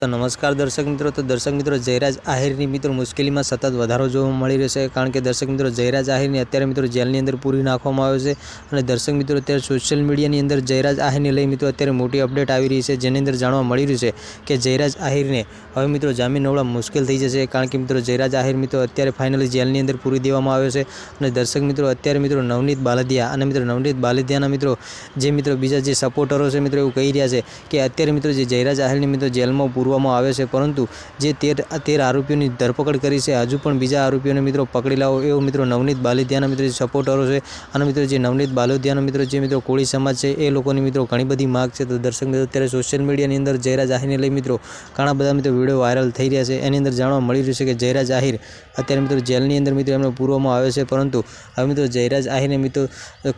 તો નમસ્કાર દર્શક મિત્રો। તો દર્શક મિત્રો, જયરાજ આહિરની મિત્રો મુશ્કેલીમાં સતત વધારો જોવા મળી રહ્યો છે। કારણ કે દર્શક મિત્રો, જયરાજ આહિરને અત્યારે મિત્રો જેલની અંદર પૂરી નાખવામાં આવ્યો છે। અને દર્શક મિત્રો, અત્યારે સોશિયલ મીડિયાની અંદર જયરાજ આહિરને લઈ મિત્રો અત્યારે મોટી અપડેટ આવી રહી છે, જેની અંદર જાણવા મળી રહ્યું છે કે જયરાજ આહિરને હવે મિત્રો જામીન મેળવવા મુશ્કેલ થઈ જશે। કારણ કે મિત્રો, જયરાજ આહિર મિત્રો અત્યારે ફાઇનલી જેલની અંદર પૂરી દેવામાં આવ્યો છે। અને દર્શક મિત્રો, અત્યારે મિત્રો નવનીત બાલદિયા અને મિત્રો નવનીત બાલદિયાના મિત્રો જે બીજા જે સપોર્ટરો છે મિત્રો એવું કહી રહ્યા છે કે અત્યારે મિત્રો જે જયરાજ આહિરને મિત્રો જેલમાં પૂરવામાં આવે છે, પરંતુ જે 13 આરોપીઓની ધરપકડ કરી છે, હજુ પણ બીજા આરોપીઓને મિત્રો પકડી લાવો એવું મિત્રો નવનીત બાલદિયાના મિત્રો જે સપોર્ટરો છે અને મિત્રો જે નવનીત બાલદિયાના મિત્રો જે મિત્રો કોળી સમાજ છે એ લોકોની મિત્રો ઘણી બધી માગ છે। તો દર્શક મિત્રો, અત્યારે સોશિયલ મીડિયાની અંદર જયરાજ આહિરને લઈ મિત્રો ઘણા બધા મિત્રો વિડીયો વાયરલ થઈ રહ્યા છે। એની અંદર જાણવા મળી રહ્યું છે કે જયરાજ આહિર અત્યારે મિત્રો જેલની અંદર મિત્રો એમને પૂરવામાં આવે છે, પરંતુ હવે મિત્રો જયરાજ આહિરને મિત્રો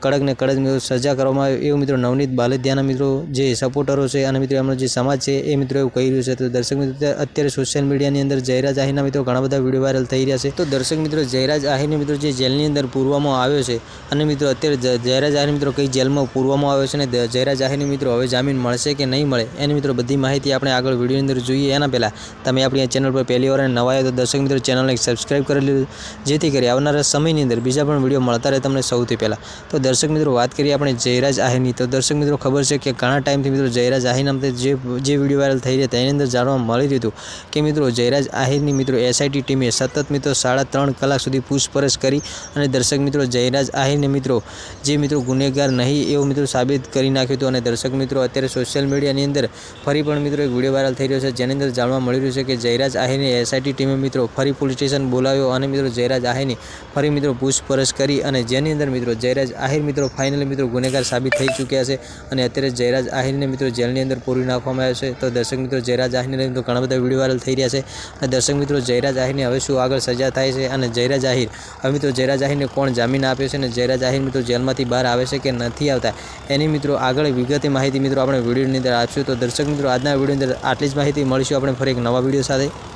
કડક ને કડક મિત્રો સજા કરવામાં આવે એવું મિત્રો નવનીત બાલદિયાના મિત્રો જે સપોર્ટરો છે અને મિત્રો એમનો જે સમાજ છે એ મિત્રો એવું કહી રહ્યું છે। તો દર્શક મિત્રો, અત્યારે સોશિયલ મીડિયાની અંદર જયરાજ આહિરના મિત્રો ઘણા બધા વિડીયો વાયરલ થઈ રહ્યા છે। તો દર્શક મિત્રો, જયરાજ આહિરને મિત્રો જે જેલની અંદર પૂરવામાં આવ્યો છે અને મિત્રો અત્યારે જયરાજ આહિર મિત્રો કઈ જેલમાં પૂરવામાં આવ્યો છે અને જયરાજ આહિરને મિત્રો હવે જામીન મળશે કે નહીં મળે એની મિત્રો બધી માહિતી આપણે આગળ વિડીયોની અંદર જોઈએ। એના પહેલાં તમે આપણી આ ચેનલ પર પહેલી વાર નવા આવ્યા તો દર્શક મિત્રો ચેનલને સબસ્ક્રાઈબ કરી લીધું, જેથી કરી આવનારા સમયની અંદર બીજા પણ વિડીયો મળતા રહે તમને સૌથી પહેલાં। તો દર્શક મિત્રો, વાત કરીએ આપણે જયરાજ આહિરની। તો દર્શક મિત્રો, ખબર છે કે ઘણા ટાઈમથી મિત્રો જયરાજ આહિર નામથી જે વિડીયો વાયરલ થઈ રહ્યા હતા એની અંદર જાણવા મળી રહ્યું હતું કે મિત્રો જયરાજ આહિરની મિત્રો એસઆઈટી ટીમે સતત મિત્રો 3.5 કલાક સુધી પૂછપરછ કરી અને દર્શક મિત્રો જયરાજ આહિરને મિત્રો જે મિત્રો ગુનેગાર નહીં એવું મિત્રો સાબિત કરી નાખ્યું હતું। અને દર્શક મિત્રો, અત્યારે સોશિયલ મીડિયાની અંદર ફરી પણ મિત્રો એક વિડીયો વાયરલ થઈ રહ્યો છે, જેની અંદર જાણવા મળી રહ્યું છે કે જયરાજ આહિરની એસઆઈટી ટીમે મિત્રો ફરી પોલીસ સ્ટેશન બોલાવ્યો અને મિત્રો જયરાજ આહિરની ફરી મિત્રો પૂછપરછ કરી અને જેની અંદર મિત્રો જયરાજ આહિર મિત્રો ફાઇનલી મિત્રો ગુનેગાર સાબિત થઈ ચૂક્યા છે અને અત્યારે જયરાજ આહિરને મિત્રો જેલની અંદર પૂરી નાખવામાં આવ્યો છે। તો દર્શક મિત્રો, જયરાજ આહિરને લઈને તો ઘણા બધા વિડીયો વાયરલ થઈ રહ્યા છે અને દર્શક મિત્રો, જયરાજ આહિરને હવે શું આગળ સજા થાય છે અને જયરાજ આહિર હવે મિત્રો જયરાજ આહિરને કોણ જામીન આપે છે અને જયરાજ આહિર મિત્રો જેલમાંથી બહાર આવે છે કે નથી આવતા એની મિત્રો આગળ વિગતે માહિતી મિત્રો આપણે વિડીયોની અંદર આપશું। તો દર્શક મિત્રો, આજના વિડીયોની અંદર આટલી જ માહિતી, મળીશું આપણે ફરી એક નવા વિડીયો સાથે।